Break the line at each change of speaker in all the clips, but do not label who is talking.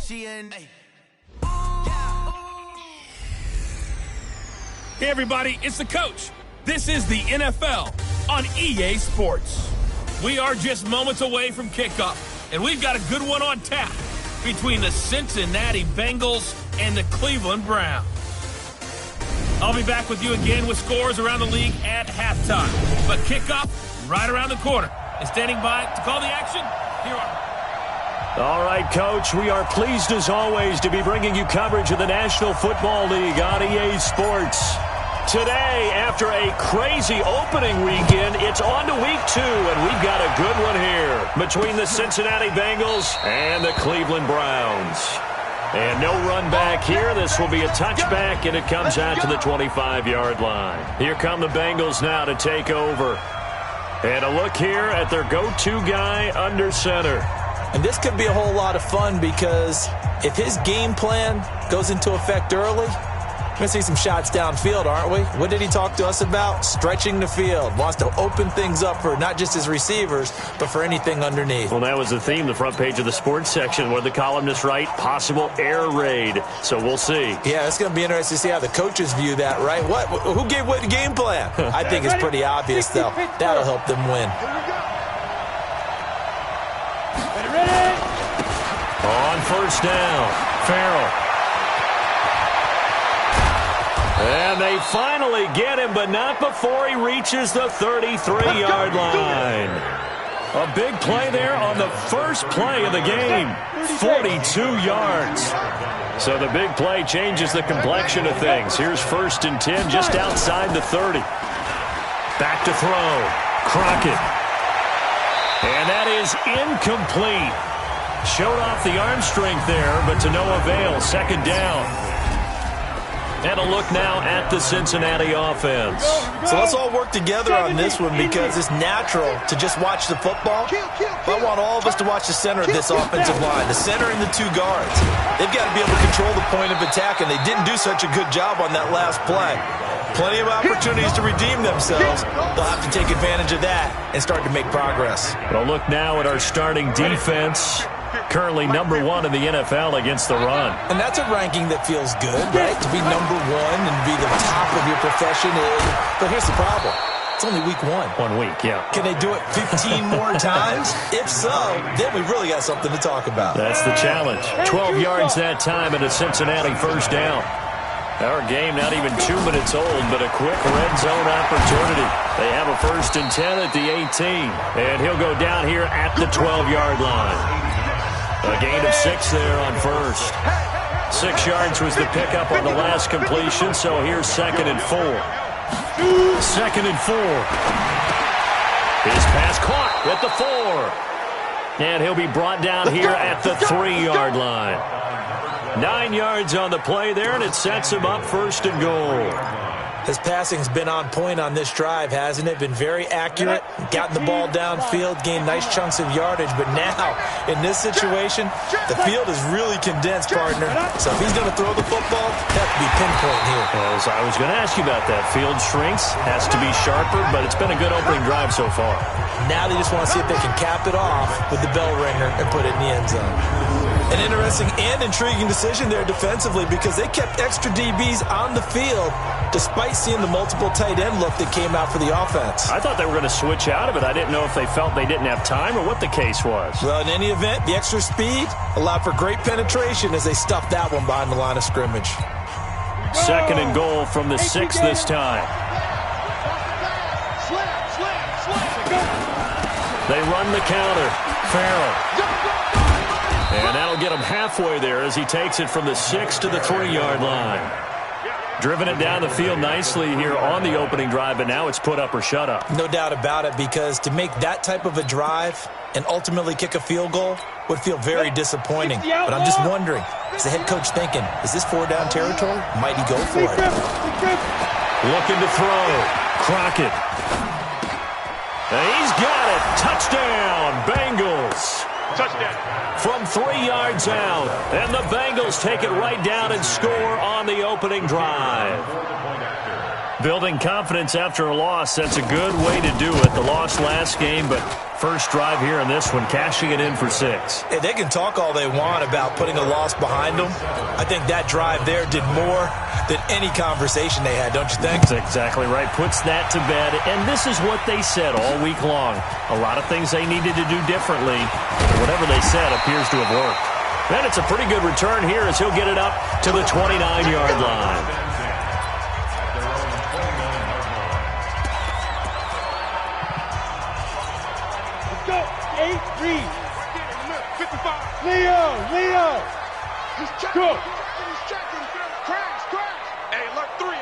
Hey everybody, it's the coach. This is the NFL on EA Sports. We are just moments away from kickoff, and we've got a good one on tap between the Cincinnati Bengals and the Cleveland Browns. I'll be back with you again with scores around the league at halftime. But kickoff right around the corner. And standing by to call the action, here are...
All right, Coach, we are pleased as always to be bringing you coverage of the National Football League on EA Sports. Today, after a crazy opening weekend, it's on to week 2, and we've got a good one here between the Cincinnati Bengals and the Cleveland Browns. And no run back here. This will be a touchback, and it comes out to the 25-yard line. Here come the Bengals now to take over. And a look here at their go-to guy under center.
And this could be a whole lot of fun because if his game plan goes into effect early, we're going to see some shots downfield, aren't we? What did he talk to us about? Stretching the field. Wants to open things up for not just his receivers, but for anything underneath.
Well, that was the theme, the front page of the sports section, where the columnists write possible air raid. So we'll see.
Yeah, it's going to be interesting to see how the coaches view that, right? Who gave what game plan? I think it's pretty obvious, though. That'll help them win.
On first down, Farrell. And they finally get him, but not before he reaches the 33-yard line. A big play there on the first play of the game. 42 yards. So the big play changes the complexion of things. Here's 1st and 10 just outside the 30. Back to throw. Crockett. And that is incomplete. Showed off the arm strength there, but to no avail. 2nd down. And a look now at the Cincinnati offense.
So let's all work together on this one because it's natural to just watch the football. But I want all of us to watch the center of this offensive line, the center and the 2 guards. They've got to be able to control the point of attack, and they didn't do such a good job on that last play. Plenty of opportunities to redeem themselves. They'll have to take advantage of that and start to make progress.
Well, look now at our starting defense. Currently number 1 in the NFL against the run.
And that's a ranking that feels good, right? To be number 1 and be the top of your profession. But here's the problem. It's only week 1.
1 week, yeah.
Can they do it 15 more times? If so, then we really got something to talk about.
That's the challenge. 12 yards that time and a Cincinnati first down. Our game not even 2 minutes old, but a quick red zone opportunity. They have a 1st and 10 at the 18. And he'll go down here at the 12-yard line. A gain of 6 there on first. 6 yards was the pickup on the last completion, so here's 2nd and 4. 2nd and 4. His pass caught at the 4. And he'll be brought down here at the 3-yard line. 9 yards on the play there, and it sets him up 1st and goal.
His passing's been on point on this drive, hasn't it? Been very accurate, gotten the ball downfield, gained nice chunks of yardage. But now, in this situation, the field is really condensed, partner. So if he's going to throw the football, that could be pinpoint here.
Well, I was going to ask you about that. Field shrinks, has to be sharper, but it's been a good opening drive so far.
Now they just want to see if they can cap it off with the bell ringer and put it in the end zone. An interesting and intriguing decision there defensively because they kept extra DBs on the field despite seeing the multiple tight end look that came out for the offense.
I thought they were going to switch out of it. I didn't know if they felt they didn't have time or what the case was.
Well, in any event, the extra speed allowed for great penetration as they stuffed that one behind the line of scrimmage.
2nd and goal from the 6 this time. They run the counter. Farrell. And that'll get him halfway there as he takes it from the 6 to the 3-yard line. Driven it down the field nicely here on the opening drive, but now it's put up or shut up.
No doubt about it, because to make that type of a drive and ultimately kick a field goal would feel very disappointing. But I'm just wondering, is the head coach thinking, is this 4-down territory? Might he go for it?
Looking to throw. Crockett. And he's got it. Touchdown, Bengals. Touchdown. From 3 yards out. And the Bengals take it right down and score on the opening drive. Building confidence after a loss, that's a good way to do it. The loss last game, but first drive here in this one, cashing it in for 6.
Hey, they can talk all they want about putting a loss behind them. I think that drive there did more than any conversation they had, don't you think?
That's exactly right. Puts that to bed. And this is what they said all week long. A lot of things they needed to do differently. Whatever they said appears to have worked. And it's a pretty good return here as he'll get it up to the 29-yard line.
Let's go. 8, read. 55. Leo. He's checking. Go. He's checking. Crash. Hey, alert 3.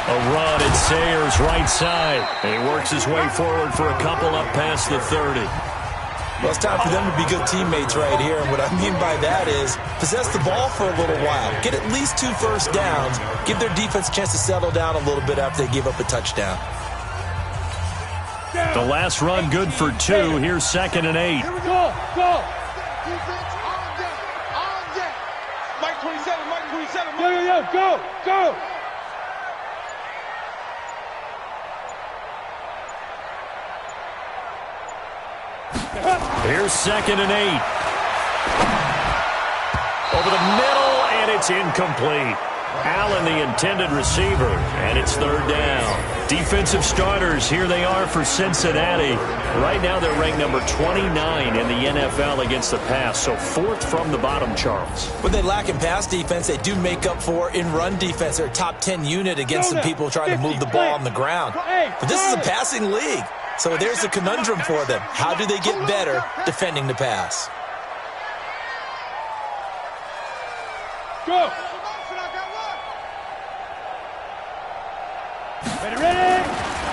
A run at Sayers' right side. And he works his way forward for a couple up past the 30.
Well, it's time for them to be good teammates right here. And what I mean by that is possess the ball for a little while. Get at least 2 first downs. Give their defense a chance to settle down a little bit after they give up a touchdown.
The last run good for 2. Here's 2nd and 8.
Here we go. Defense on deck. Mike 27. Yo. Go.
Here's 2nd and 8. Over the middle, and it's incomplete. Allen, the intended receiver, and it's 3rd down. Defensive starters, here they are for Cincinnati. Right now they're ranked number 29 in the NFL against the pass, so 4th from the bottom, Charles.
When they lack in pass defense, they do make up for in run defense. They're a top 10 unit against some people trying to move the ball on the ground. But this is a passing league. So there's a conundrum for them. How do they get better defending the pass?
Go. Ready.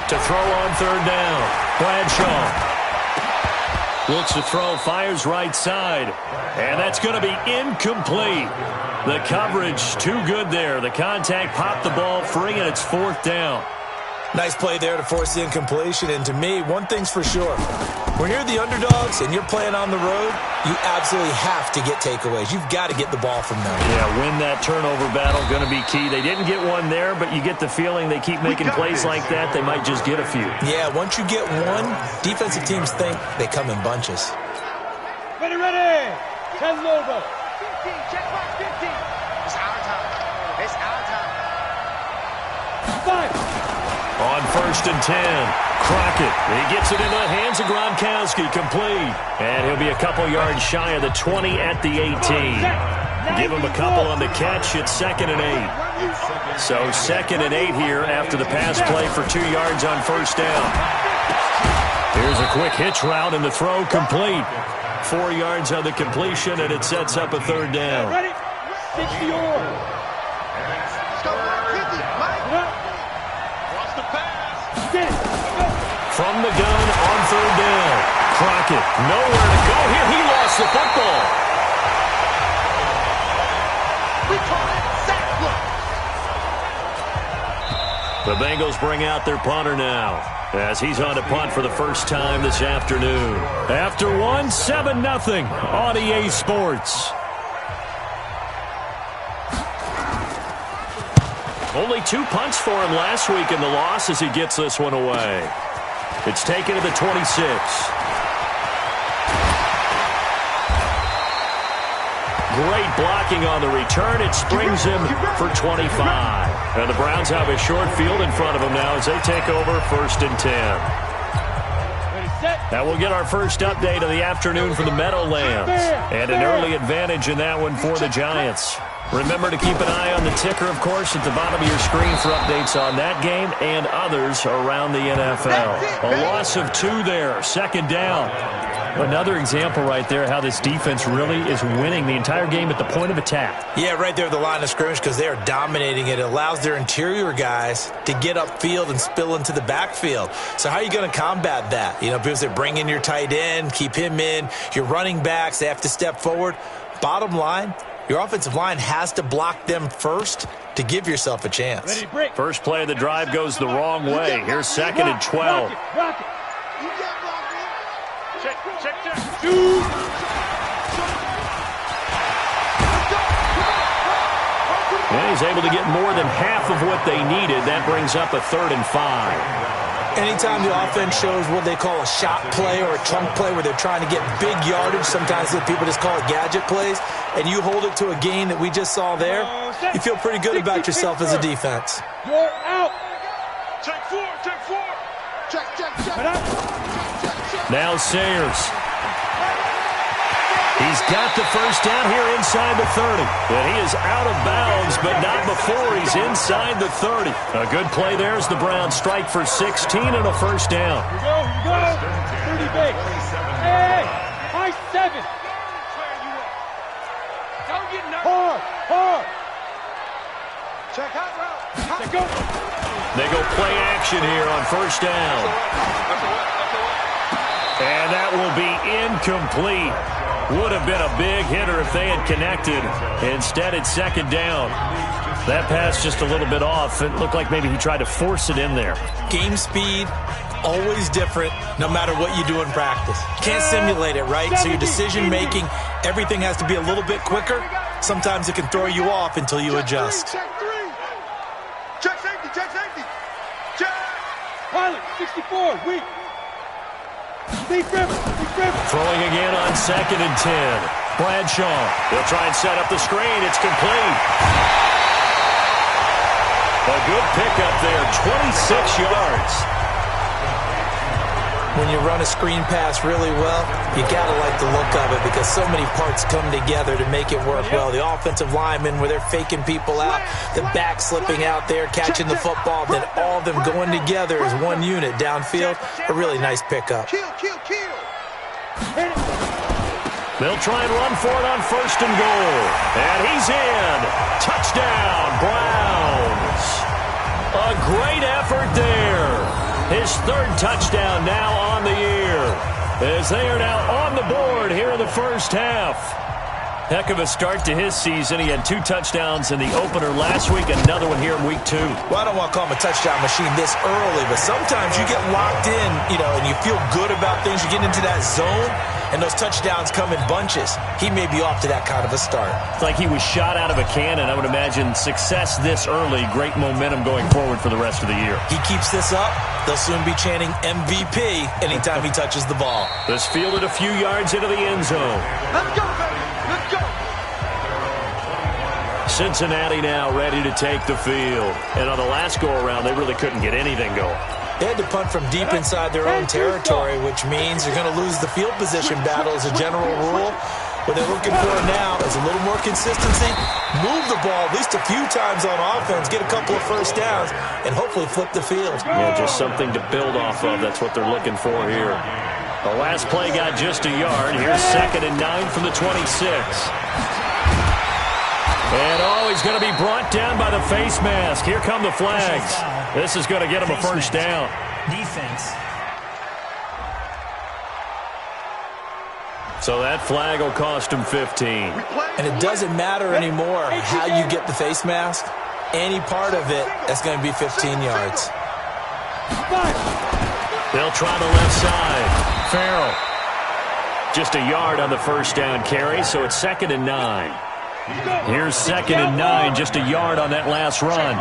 To throw on 3rd down. Bradshaw. Looks to throw, fires right side. And that's going to be incomplete. The coverage too good there. The contact popped the ball free, and it's 4th down.
Nice play there to force the incompletion. And to me, one thing's for sure. When you're the underdogs and you're playing on the road, you absolutely have to get takeaways. You've got to get the ball from them.
Yeah, win that turnover battle, going to be key. They didn't get one there, but you get the feeling they keep making plays like that, they might just get a few.
Yeah, once you get one, defensive teams think they come in bunches.
Ready. 10 logo. 15, check mark 15. It's our time. 5.
On 1st and 10, Crockett. He gets it into the hands of Gronkowski, complete. And he'll be a couple yards shy of the 20 at the 18. Give him a couple on the catch. It's 2nd and 8. So 2nd and 8 here after the pass play for 2 yards on 1st down. Here's a quick hitch route, and the throw complete. 4 yards on the completion, and it sets up a 3rd down.
Ready. 60 or.
From the gun on 3rd down. Crockett, nowhere to go here. He lost the football.
We call it sack block.
The Bengals bring out their punter now, as he's on to punt for the first time this afternoon. After one, 7-0 on EA Sports. Only 2 punts for him last week in the loss as he gets this one away. It's taken to the 26. Great blocking on the return. It springs him for 25. And the Browns have a short field in front of them now as they take over 1st and 10. Now we'll get our first update of the afternoon from the Meadowlands. And an early advantage in that one for the Giants. Remember to keep an eye on the ticker, of course, at the bottom of your screen for updates on that game and others around the NFL. A loss of 2 there, 2nd down. Another example right there how this defense really is winning the entire game at the point of attack.
Yeah, right there at the line of scrimmage because they are dominating it. It allows their interior guys to get upfield and spill into the backfield. So how are you going to combat that? You know, because they bring in your tight end, keep him in. Your running backs, they have to step forward. Bottom line, your offensive line has to block them first to give yourself a chance.
First play of the drive goes the wrong way. Here's 2nd and 12. And he's able to get more than half of what they needed. That brings up a 3rd and 5.
Anytime the offense shows what they call a shot play or a chunk play where they're trying to get big yardage, sometimes people just call it gadget plays, and you hold it to a gain that we just saw there, you feel pretty good about yourself as a defense.
You're out.
Check four.
Now Sayers. He's got the first down here inside the 30. And he is out of bounds, but not before he's inside the 30. A good play there as the Browns strike for 16 and a first down.
Here you go. 30 big. Hey, high 7.
Don't get nervous.
Hard.
Check out route.
Check go.
They go play action here on first down. And that will be incomplete. Would have been a big hitter if they had connected. Instead, it's second down. That pass just a little bit off. It looked like maybe he tried to force it in there.
Game speed, always different, no matter what you do in practice. Can't simulate it, right? So your decision-making, everything has to be a little bit quicker. Sometimes it can throw you off until you adjust.
Check safety. Check.
Pilot, 64, weak. Big grip.
Throwing again on 2nd and 10. Bradshaw. They'll try and set up the screen. It's complete. A good pickup there, 26 yards.
When you run a screen pass really well, you got to like the look of it because so many parts come together to make it work well. The offensive linemen, where they're faking people out, the back slipping out there, catching the football, then all of them going together as one unit downfield. A really nice pickup.
Kill.
They'll try and run for it on 1st and goal. And he's in. Touchdown, Browns. A great effort there. His 3rd touchdown now on the year, as they are now on the board here in the first half. Heck of a start to his season. He had 2 touchdowns in the opener last week, another one here in week 2.
Well, I don't want to call him a touchdown machine this early, but sometimes you get locked in, and you feel good about things. You get into that zone, and those touchdowns come in bunches. He may be off to that kind of a start.
It's like he was shot out of a cannon. I would imagine success this early, great momentum going forward for the rest of the year.
He keeps this up, they'll soon be chanting MVP anytime he touches the ball.
This fielded a few yards into the end zone.
Let's go, baby. Let's go.
Cincinnati now ready to take the field. And on the last go-around, they really couldn't get anything going.
They had to punt from deep inside their own territory, which means they're going to lose the field position battle as a general rule. What they're looking for now is a little more consistency, move the ball at least a few times on offense, get a couple of first downs, and hopefully flip the field.
Yeah, just something to build off of. That's what they're looking for here. The last play got just a yard. Here's 2nd and 9 from the 26. And, he's going to be brought down by the face mask. Here come the flags. This is going to get him a first down.
Defense.
So that flag will cost him 15.
And it doesn't matter anymore how you get the face mask. Any part of it, that's going to be 15 yards.
They'll try the left side. Farrell. Just a yard on the first down carry, so it's 2nd and 9. Here's 2nd and 9, just a yard on that last run.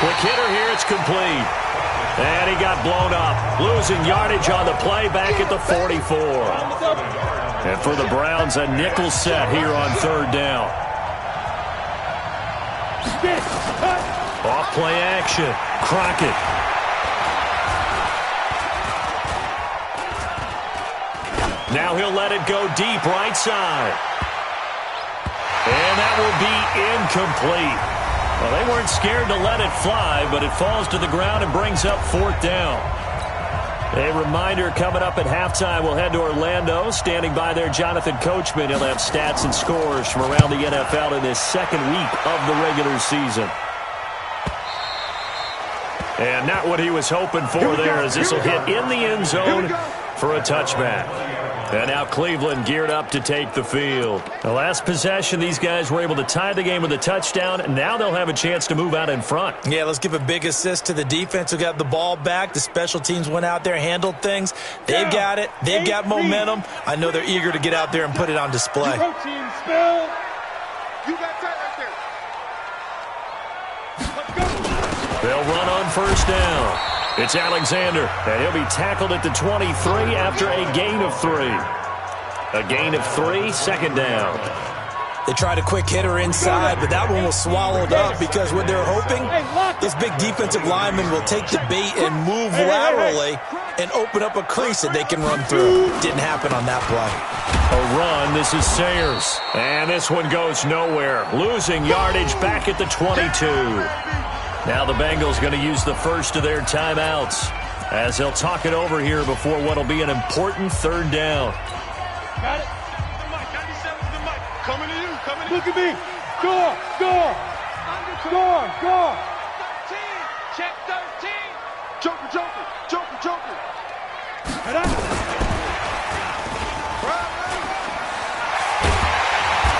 Quick hitter here, it's complete. And he got blown up. Losing yardage on the play back at the 44. And for the Browns, a nickel set here on 3rd down. Off play action. Crockett. Now he'll let it go deep right side. And that will be incomplete. Well, they weren't scared to let it fly, but it falls to the ground and brings up 4th down. A reminder coming up at halftime, we'll head to Orlando. Standing by there, Jonathan Coachman. He'll have stats and scores from around the NFL in this 2nd week of the regular season. And not what he was hoping for there, as this will hit in the end zone for a touchback. And now Cleveland geared up to take the field. The last possession, these guys were able to tie the game with a touchdown, and now they'll have a chance to move out in front. Yeah, let's give a big assist to the defense who got the ball back. The special teams went out there, handled things. They've got it. They've got momentum. I know they're eager to get out there and put it on display.
You got that right there.
They'll run on first down. It's Alexander, and he'll be tackled at the 23 after a gain of 3. A gain of 3, second down.
They tried a quick hitter inside, but that one was swallowed up because what they're hoping, this big defensive lineman will take the bait and move laterally and open up a crease that they can run through. Didn't happen on that play.
A run, this is Sayers. And this one goes nowhere. Losing yardage back at the 22. Now the Bengals going to use the first of their timeouts as they'll talk it over here before what will be an important third down.
Got it. Coming to you. Coming to you.
Look at me. Score. Score. Score. Score.
13. Check 13. Joker, Joker. Joker, Joker.
Head up.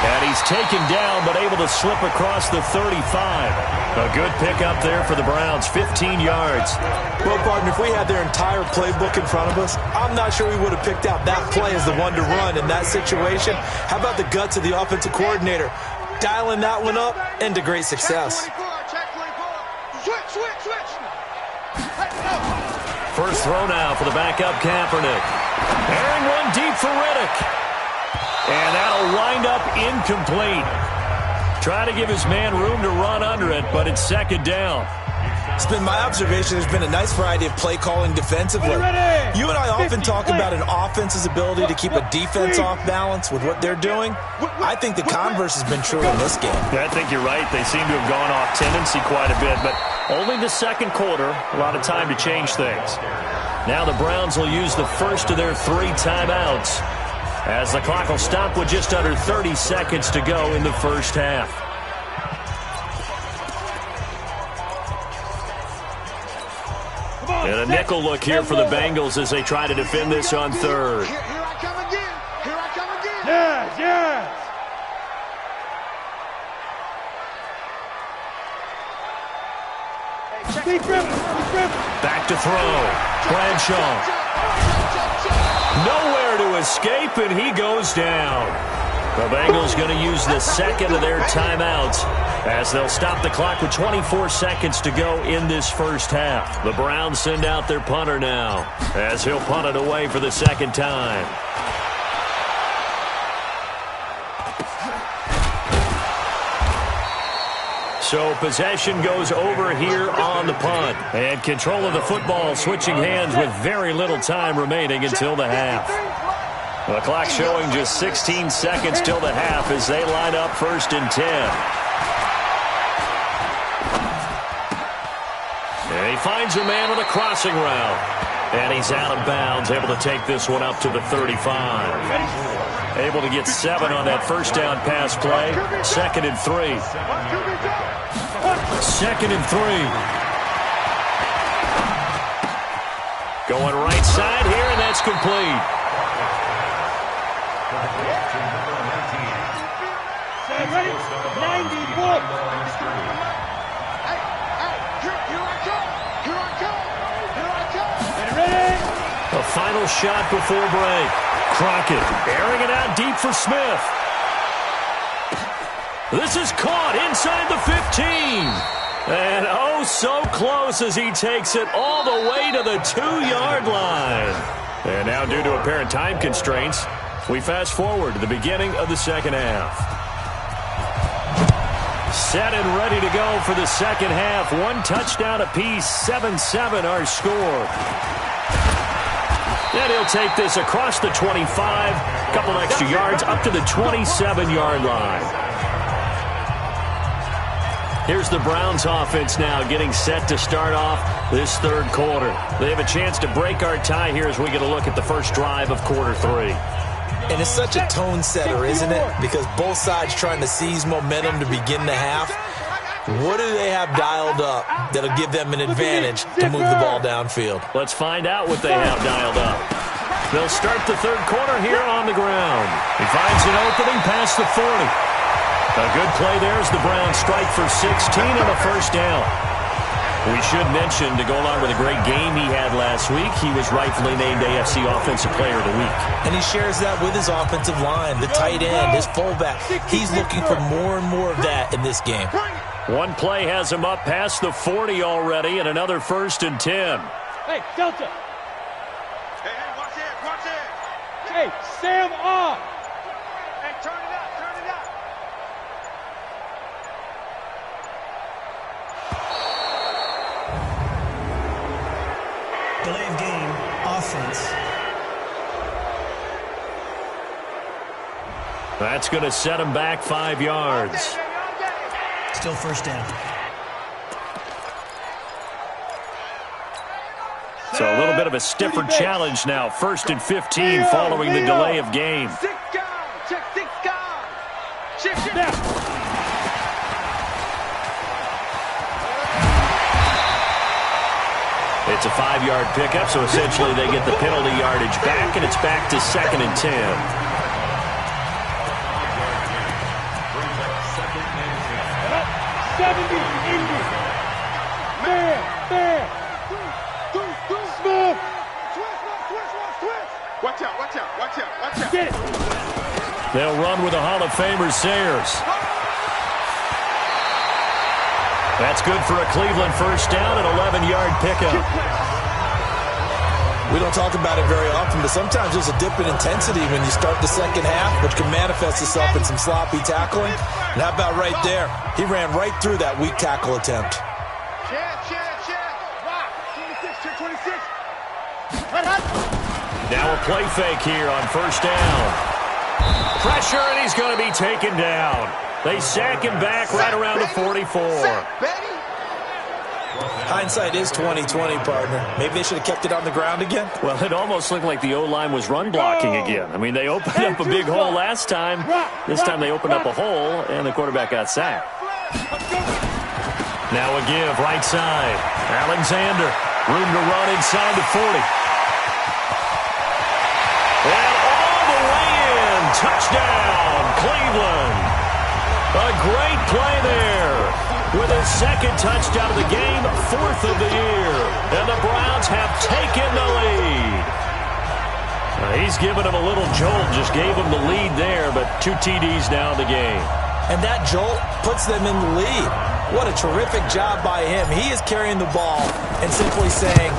And he's taken down, but able to slip across the 35. A good pickup there for the Browns, 15 yards.
Well, partner, if we had their entire playbook in front of us, I'm not sure we would have picked out that play as the one to run in that situation. How about the guts of the offensive coordinator? Dialing that one up into great success.
Check 24. Switch.
First throw now for the backup Kaepernick. Airing one deep for Riddick. And that'll wind up incomplete. Trying to give his man room to run under it, but it's second down.
It's been my observation there's been a nice variety of play calling defensively. You and I often talk about an offense's ability to keep a defense off balance with what they're doing. I think the converse has been true in this game.
Yeah, I think you're right. They seem to have gone off tendency quite a bit, but only the second quarter, a lot of time to change things. Now the Browns will use the first of their 3 timeouts, as the clock will stop with just under 30 seconds to go in the first half. And a nickel look here for the Bengals as they try to defend this on third.
Here I come again.
Yes. Keep dribbling.
Back to throw. Bradshaw. Nowhere to escape, and he goes down. The Bengals going to use the second of their timeouts as they'll stop the clock with 24 seconds to go in this first half. The Browns send out their punter now as he'll punt it away for the second time. So possession goes over here on the punt. And control of the football switching hands with very little time remaining until the half. The clock showing just 16 seconds till the half as they line up first and 10. And he finds a man on a crossing route. And he's out of bounds, able to take this one up to the 35. Able to get 7 on that first down pass play. Second and 3. Second and 3. Going right side here, and that's complete.
Ready? 94. Ready?
A final shot before break. Crockett airing it out deep for Smith. This is caught inside the 15. And oh, so close as he takes it all the way to the 2-yard line. And now, due to apparent time constraints, we fast forward to the beginning of the second half. Set and ready to go for the second half. 1 touchdown apiece, 7-7 our score. And he'll take this across the 25, couple extra yards up to the 27-yard line. Here's the Browns offense now getting set to start off this third quarter. They have a chance to break our tie here as we get a look at the first drive of quarter 3.
And it's such a tone setter, isn't it? Because both sides trying to seize momentum to begin the half. What do they have dialed up that'll give them an advantage to move the ball downfield?
Let's find out what they have dialed up. They'll start the third quarter here on the ground. He finds an opening past the 40. A good play there as the Browns strike for 16 and a first down. We should mention, to go along with a great game he had last week, he was rightfully named AFC Offensive Player of the Week.
And he shares that with his offensive line, the tight end, his fullback. He's looking for more and more of that in this game.
One play has him up past the 40 already, and another 1st and 10.
Hey, Delta.
Hey, watch it, watch it.
Hey, Sam off.
Hey, turn it up, turn it up.
Delay of game, offense.
That's going to set him back 5 yards.
Still 1st down.
So a little bit of a stiffer challenge now. 1st and 15 following the delay of game.
6 guys, check 6 guys. Shift.
It's a 5-yard pickup, so essentially they get the penalty yardage back, and it's back to 2nd and 10.
70, 80. Man. Smith.
Switch. Watch out.
Get it.
They'll run with the Hall of Famer Sayers. That's good for a Cleveland 1st down, an 11-yard pickup.
We don't talk about it very often, but sometimes there's a dip in intensity when you start the second half, which can manifest itself in some sloppy tackling. And how about right there? He ran right through that weak tackle attempt.
Check. Rock. 26.
Now a play fake here on 1st down. Pressure, and he's going to be taken down. They sack him back right around the 44.
Hindsight is 20/20, partner. Maybe they should have kept it on the ground again.
Well, it almost looked like the O-line was run blocking again. I mean, they opened up a big hole last time. This time they opened up a hole, and the quarterback got sacked. Now a give, right side. Alexander, room to run inside the 40. And all the way in. Touchdown, Cleveland. A great play there. With his 2nd touchdown of the game, 4th of the year. And the Browns have taken the lead. He's given him a little jolt, just gave him the lead there, but 2 TDs now in the game.
And that jolt puts them in the lead. What a terrific job by him. He is carrying the ball and simply saying,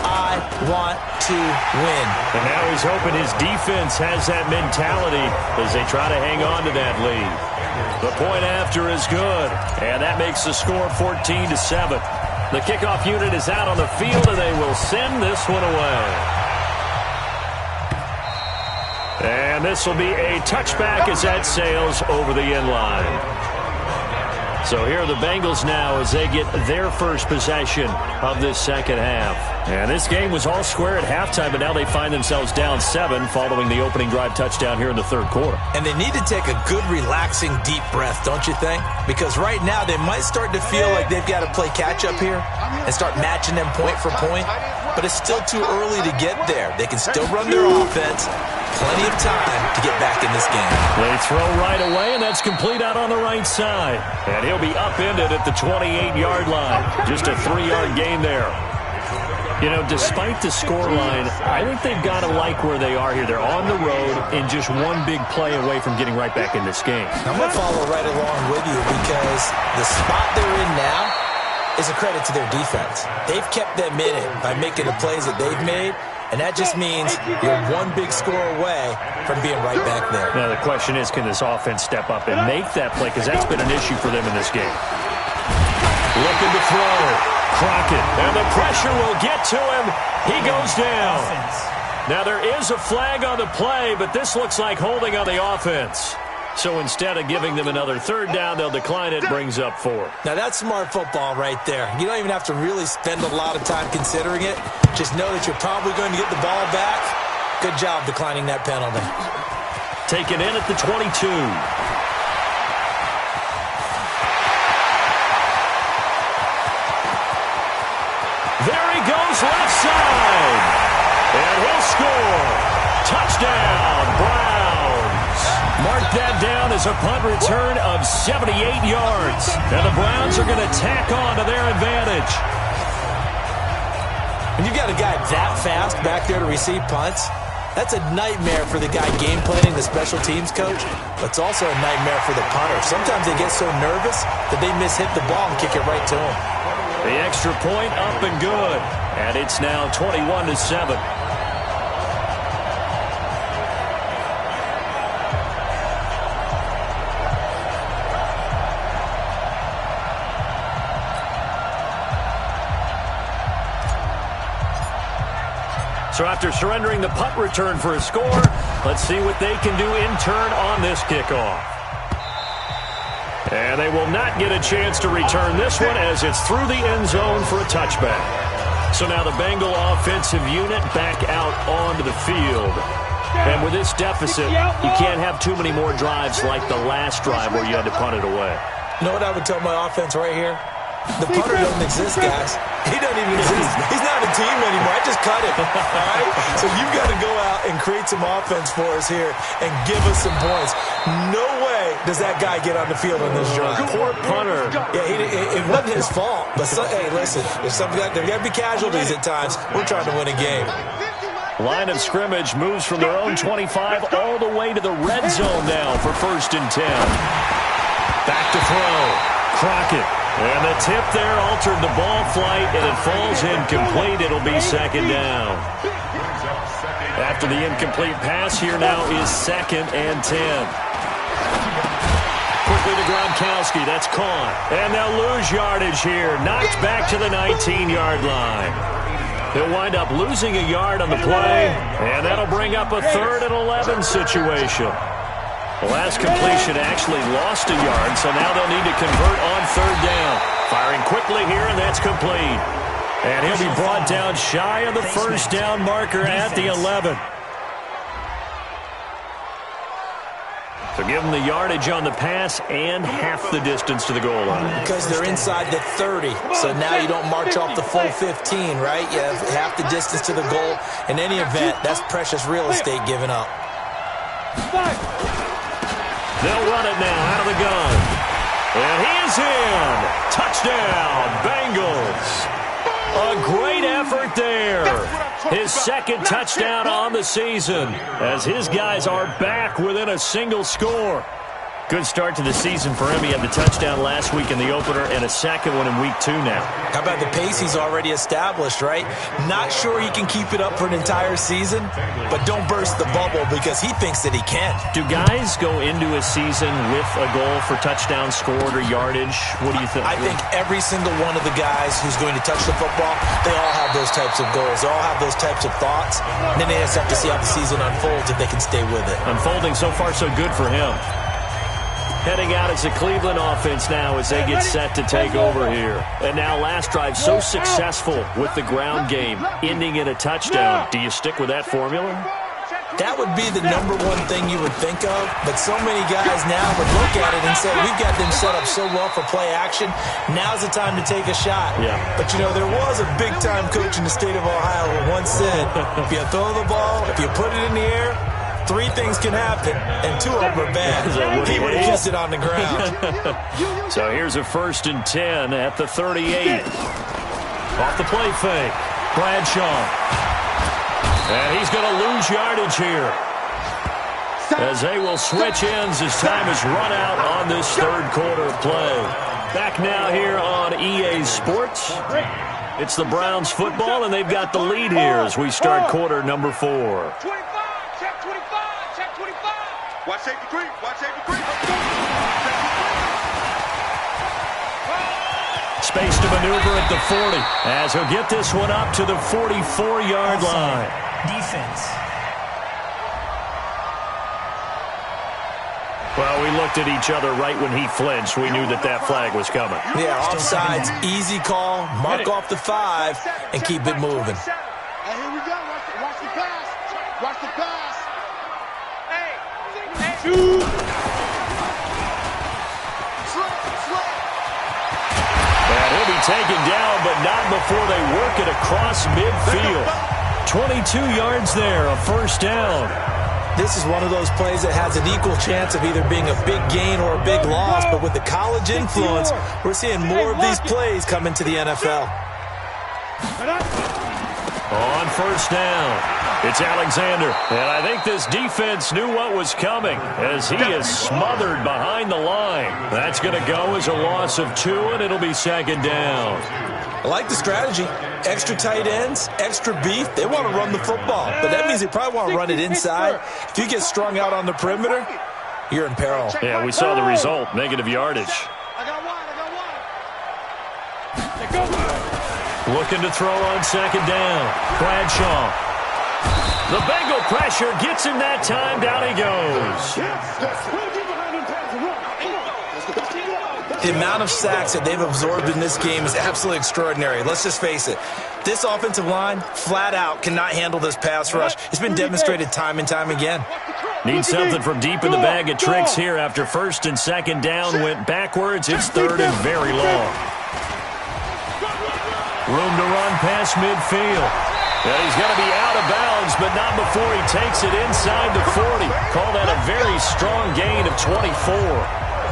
I want to win.
And now he's hoping his defense has that mentality as they try to hang on to that lead. The point after is good, and that makes the score 14-7. The kickoff unit is out on the field, and they will send this one away. And this will be a touchback as that sails over the end line. So here are the Bengals now as they get their first possession of this second half. And this game was all square at halftime, but now they find themselves down 7 following the opening drive touchdown here in the 3rd quarter.
And they need to take a good, relaxing, deep breath, don't you think? Because right now they might start to feel like they've got to play catch-up here and start matching them point for point. But it's still too early to get there. They can still run their offense. Plenty of time to get back in this game.
They throw right away, and that's complete out on the right side. And he'll be upended at the 28-yard line. Just a 3-yard gain there. You know, despite the scoreline, I think they've got to like where they are here. They're on the road and just one big play away from getting right back in this game.
I'm going to follow right along with you because the spot they're in now is a credit to their defense. They've kept them in it by making the plays that they've made. And that just means you're one big score away from being right back there.
Now, the question is, can this offense step up and make that play? Because that's been an issue for them in this game. Looking to throw. Crockett. And the pressure will get to him. He goes down. Now, there is a flag on the play, but this looks like holding on the offense. So instead of giving them another 3rd down, they'll decline it, brings up 4.
Now, that's smart football right there. You don't even have to really spend a lot of time considering it. Just know that you're probably going to get the ball back. Good job declining that penalty.
Taken in at the 22. There he goes, left side. And he'll score. Touchdown, Browns. Mark that down as a punt return of 78 yards. And the Browns are going to tack on to their advantage.
When you've got a guy that fast back there to receive punts, That's a nightmare for the guy game planning, the special teams coach, but it's also a nightmare for the punter. Sometimes they get so nervous that they mishit the ball and kick it right to him.
The extra point up and good, and it's now 21-7. So after surrendering the punt return for a score, let's see what they can do in turn on this kickoff. And they will not get a chance to return this one as it's through the end zone for a touchback. So now the Bengal offensive unit back out onto the field. And with this deficit, you can't have too many more drives like the last drive where you had to punt it away.
You know what I would tell my offense right here? The punter doesn't exist, guys. He doesn't even exist. He's not a team anymore. I just cut him. All right? So you've got to go out and create some offense for us here and give us some points. No way does that guy get on the field on this drive.
Poor punter.
Yeah, it wasn't his fault. But, hey, listen, there's got to be casualties at times. We're trying to win a game.
Line of scrimmage moves from their own 25 all the way to the red zone now for 1st and 10. Back to throw. Crockett. And the tip there altered the ball flight, and it falls incomplete. It'll be 2nd down. After the incomplete pass, here now is 2nd and 10. Quickly to Gronkowski. That's caught. And they'll lose yardage here. Knocked back to the 19-yard line. He'll wind up losing a yard on the play, and that'll bring up a 3rd and 11 situation. The last completion actually lost a yard, so now they'll need to convert on 3rd down. Firing quickly here, and that's complete. And he'll be brought down shy of the 1st down marker at the 11. So give them the yardage on the pass and half the distance to the goal line.
Because they're inside the 30, so now you don't march off the full 15, right? You have half the distance to the goal. In any event, that's precious real estate given up.
They'll run it now out of the gun. And he is in. Touchdown, Bengals. A great effort there. His 2nd touchdown on the season as his guys are back within a single score. Good start to the season for him. He had the touchdown last week in the opener and a 2nd one in week 2 now.
How about the pace he's already established, right? Not sure he can keep it up for an entire season, but don't burst the bubble because he thinks that he can.
Do guys go into a season with a goal for touchdown scored or yardage? What do you think?
I think every single one of the guys who's going to touch the football, they all have those types of goals. They all have those types of thoughts. And then they just have to see how the season unfolds if they can stay with it.
Unfolding so far so good for him. Heading out as the Cleveland offense now as they get set to take over here. And now last drive so successful with the ground game, ending in a touchdown. Do you stick with that formula?
That would be the number one thing you would think of, but so many guys now would look at it and say, we've got them set up so well for play action, now's the time to take a shot.
Yeah.
But, you know, there was a big-time coach in the state of Ohio who once said, if you throw the ball, if you put it in the air, 3 things can happen, and 2 of them are bad. He would have kissed it on the ground.
So here's a 1st and 10 at the 38. Off the play fake. Bradshaw. And he's going to lose yardage here. As they will switch ends as time is run out on this 3rd quarter of play. Back now here on EA Sports. It's the Browns football, and they've got the lead here as we start quarter number 4.
Watch safety creep. Watch safety creep.
Space to maneuver at the 40 as he'll get this one up to the 44-yard line.
Defense.
Well, we looked at each other right when he flinched. We knew that that flag was coming.
Yeah, offsides, easy call, mark off the 5, and keep it moving.
And here we go. Watch the pass. Watch the pass. Shoot!
And he'll be taken down, but not before they work it across midfield. 22 yards there, a 1st down.
This is one of those plays that has an equal chance of either being a big gain or a big loss, but with the college influence, we're seeing more of these plays come into the NFL.
On first down, it's Alexander. And I think this defense knew what was coming as he is smothered behind the line. That's going to go as a loss of 2, and it'll be second down.
I like the strategy. Extra tight ends, extra beef. They want to run the football, but that means they probably want to run it inside. If you get strung out on the perimeter, you're in peril.
Yeah, we saw the result, negative yardage. Looking to throw on second down. Bradshaw. The Bengal pressure gets him that time. Down he goes.
The amount of sacks that they've absorbed in this game is absolutely extraordinary. Let's just face it. This offensive line, flat out, cannot handle this pass rush. It's been demonstrated time and time again.
Need something from deep in the bag of tricks here after first and second down went backwards. It's third and very long. Room to run past midfield. And he's going to be out of bounds, but not before he takes it inside the 40. Call that a very strong gain of 24.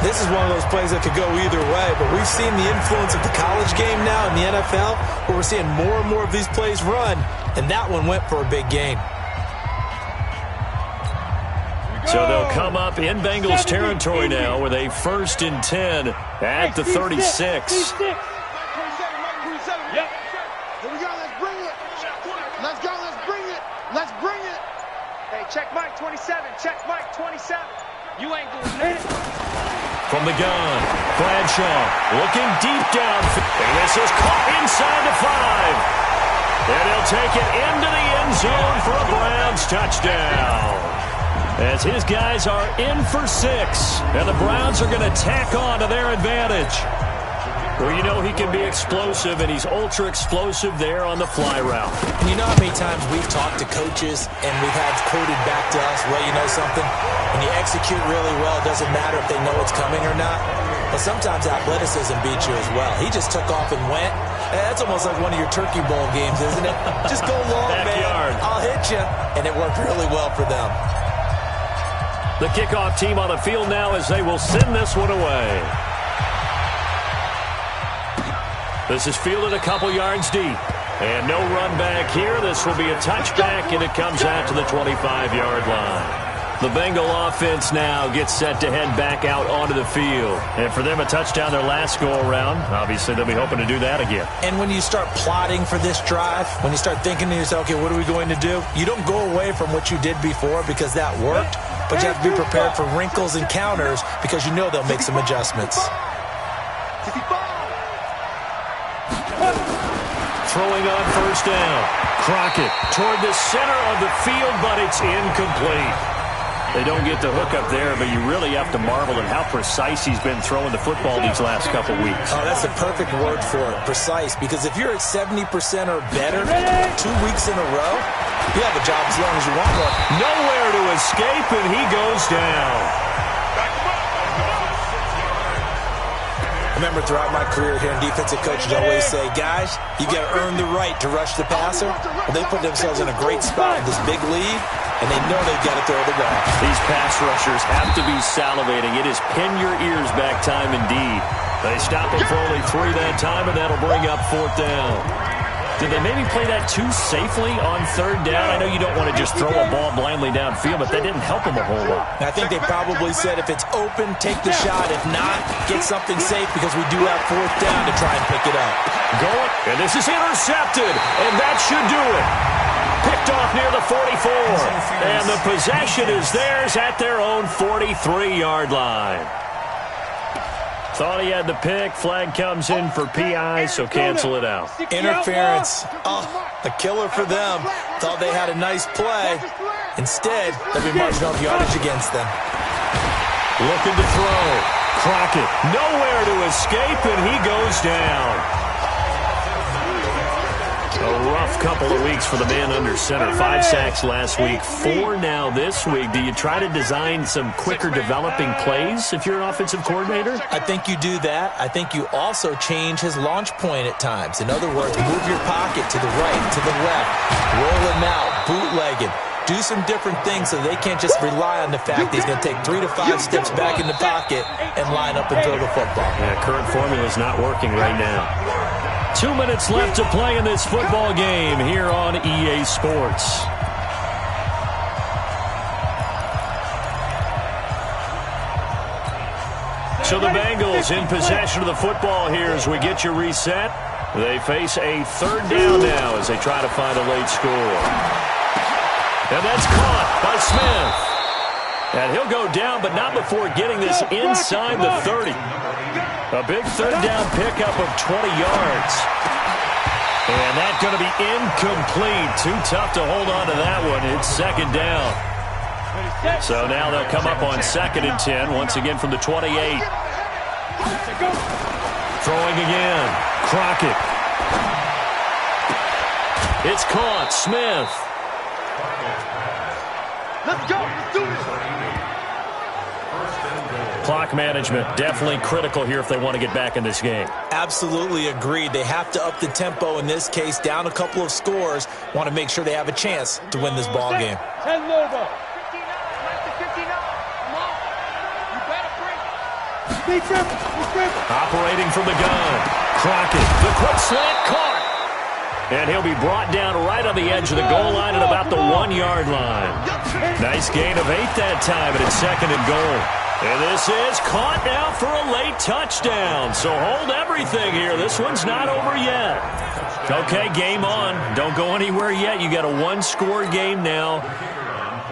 This is one of those plays that could go either way, but we've seen the influence of the college game now in the NFL, where we're seeing more and more of these plays run, and that one went for a big gain.
So they'll come up in Bengals territory now with a 1st and 10 at the 36.
Check Mike 27. Check Mike 27. You ain't doing it.
From the gun, Bradshaw looking deep down. And this is caught inside the 5. And he'll take it into the end zone for a Browns touchdown. As his guys are in for 6. And the Browns are going to tack on to their advantage. Well, you know he can be explosive, and he's ultra-explosive there on the fly route.
And you know how many times we've talked to coaches and we've had quoted back to us, well, you know something? When you execute really well, it doesn't matter if they know it's coming or not. But sometimes athleticism beats you as well. He just took off and went. That's almost like one of your Turkey Bowl games, isn't it? Just go long,
Backyard.
man. I'll hit you. And it worked really well for them.
The kickoff team on the field now as they will send this one away. This is fielded a couple yards deep. And no run back here. This will be a touchback, and it comes out to the 25-yard line. The Bengal offense now gets set to head back out onto the field. And for them, a touchdown their last go-around. Obviously, they'll be hoping to do that again.
And when you start plotting for this drive, when you start thinking to yourself, okay, what are we going to do? You don't go away from what you did before because that worked, but you have to be prepared for wrinkles and counters because you know they'll make some adjustments.
Throwing on first down. Crockett toward the center of the field, but it's incomplete. They don't get the hook up there, but you really have to marvel at how precise he's been throwing the football these last couple weeks.
Oh, that's a perfect word for it, precise, because if you're at 70% or better 2 weeks in a row, you have a job as long as you want one.
Nowhere to escape, and he goes down.
Remember, throughout my career here in defensive coaches always say, guys, you got to earn the right to rush the passer. Well, they put themselves in a great spot with this big lead, and they know they've got to throw the ball.
These pass rushers have to be salivating. It is pin your ears back time indeed. They stop him for only 3 that time, and that'll bring up 4th down. Did they maybe play that too safely on 3rd down? I know you don't want to just throw a ball blindly downfield, but that didn't help them a whole lot.
I think they probably said if it's open, take the shot. If not, get something safe because we do have 4th down to try and pick it up.
Going, and this is intercepted, and that should do it. Picked off near the 44, and the possession is theirs at their own 43-yard line. Thought he had the pick. Flag comes in for PI, so cancel it out.
Interference. Oh, a killer for them. Thought they had a nice play. Instead, they'll be marching off yardage against them.
Looking to throw. Crockett nowhere to escape, and he goes down. A rough couple of weeks for the man under center. 5 sacks last week, 4 now this week. Do you try to design some quicker developing plays if you're an offensive coordinator?
I think you do that. I think you also change his launch point at times. In other words, move your pocket to the right, to the left, roll him out, bootleg him. Do some different things so they can't just rely on the fact that he's going to take 3 to 5 steps back in the pocket and line up and throw the football.
Yeah, current formula is not working right now. 2 minutes left to play in this football game here on EA Sports. So the Bengals in possession of the football here as we get you reset. They face a third down now as they try to find a late score. And that's caught by Smith. And he'll go down, but not before getting this inside the 30. A big third down pickup of 20 yards. And that's going to be incomplete. Too tough to hold on to that one. It's second down. So now they'll come up on 2nd and 10, once again from the 28. Throwing again. Crockett. It's caught. Smith.
Let's go. Let's do this.
Clock management, definitely critical here if they want to get back in this game.
Absolutely agreed. They have to up the tempo in this case, down a couple of scores. Want to make sure they have a chance to win this ball game.
10 Lobo. 59. Come on. You better bring it.
Operating from the gun. Crockett, the quick slant caught. And he'll be brought down right on the edge of the goal line at about the 1-yard line. Nice gain of 8 that time, and it's 2nd and goal. And this is caught now for a late touchdown. So hold everything here. This one's not over yet. Okay, game on. Don't go anywhere yet. You got a 1-score game now.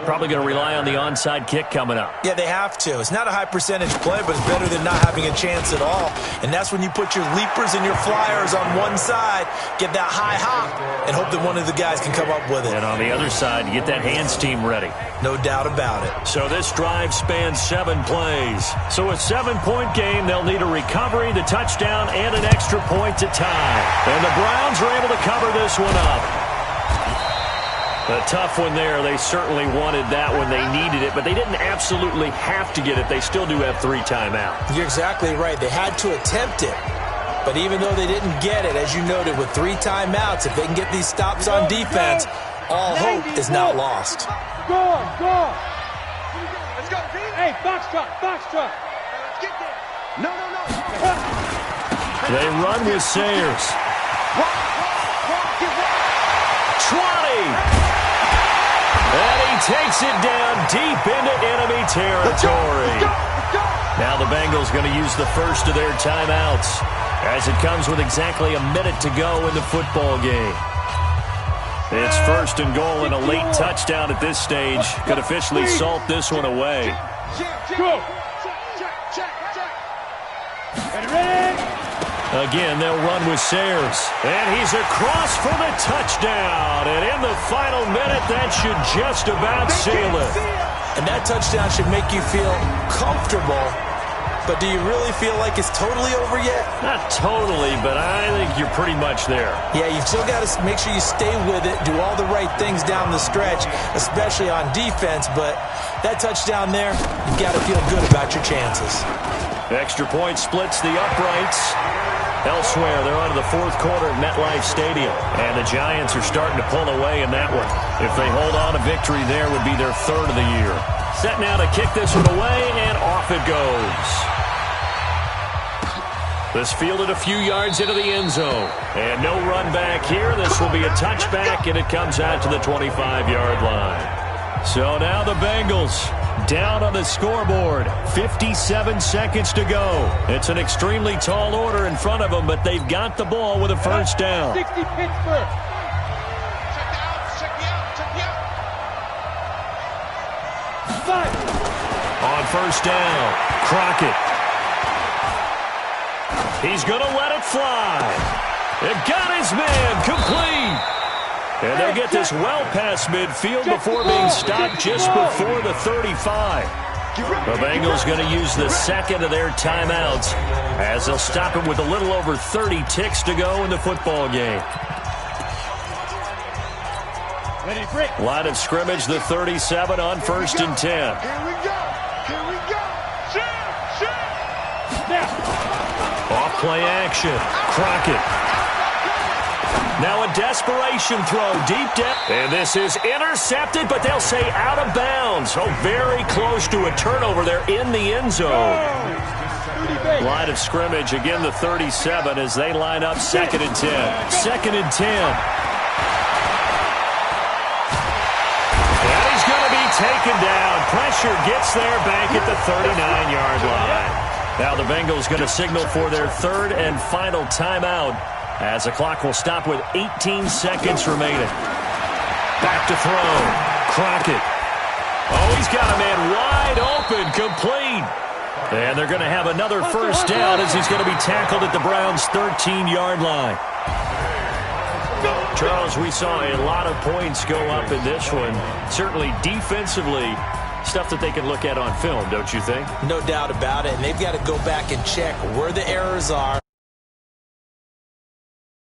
Probably going to rely on the onside kick coming up.
Yeah, they have to. It's not a high percentage play, but it's better than not having a chance at all. And that's when you put your leapers and your flyers on one side, get that high hop, and hope that one of the guys can come up with it.
And on the other side, you get that hands team ready.
No doubt about it.
So this drive spans 7 plays. So a 7-point game, they'll need a recovery, the touchdown, and an extra point to tie. And the Browns are able to cover this one up. A tough one there. They certainly wanted that when they needed it, but they didn't absolutely have to get it. They still do have 3 timeouts.
You're exactly right. They had to attempt it. But even though they didn't get it, as you noted, with 3 timeouts, if they can get these stops on defense, all hope is not lost.
Go on, go on.
Let's go, B.
Hey, box truck, box truck.
Let's get there. No.
They run with Sayers. 20. And he takes it down deep into enemy territory.
Let's go.
Now the Bengals going to use the first of their timeouts as it comes with exactly a minute to go in the football game. It's 1st and goal and a late touchdown at this stage could officially salt this one away.
Go. Ready?
Again, they'll run with Sayers. And he's across for the touchdown. And in the final minute, that should just about seal it.
And that touchdown should make you feel comfortable. But do you really feel like it's totally over yet?
Not totally, but I think you're pretty much there.
Yeah, you've still got to make sure you stay with it, do all the right things down the stretch, especially on defense. But that touchdown there, you've got to feel good about your chances.
Extra point splits the uprights. Elsewhere, they're on to the 4th quarter at MetLife Stadium. And the Giants are starting to pull away in that one. If they hold on, a victory there would be their 3rd of the year. Set now to kick this one away, and off it goes. This fielded a few yards into the end zone. And no run back here. This will be a touchback, and it comes out to the 25-yard line. So now the Bengals down on the scoreboard. 57 seconds to go. It's an extremely tall order in front of them, but they've got the ball with a first down.
60 Pittsburgh.
Check me out.
Five.
On first down, Crockett. He's going to let it fly. It got his man complete. And they'll get this well past midfield before being stopped just before the 35. The Bengals going to use the 2nd of their timeouts as they'll stop him with a little over 30 ticks to go in the football game. Line of scrimmage, the 37 on 1st and 10.
Here we go. Shoot.
Off play action. Crockett. Now a desperation throw deep down. And this is intercepted, but they'll say out of bounds. So very close to a turnover there in the end zone. Line of scrimmage, again the 37 as they line up 2nd and 10. 2nd and 10. And he's going to be taken down. Pressure gets there back at the 39-yard line. Now the Bengals going to signal for their 3rd and final timeout as the clock will stop with 18 seconds remaining. Back to throw. Crockett. Oh, he's got a man wide open, complete. And they're going to have another first down as he's going to be tackled at the Browns' 13-yard line. Charles, we saw a lot of points go up in this one. Certainly defensively, stuff that they can look at on film, don't you think?
No doubt about it. And they've got to go back and check where the errors are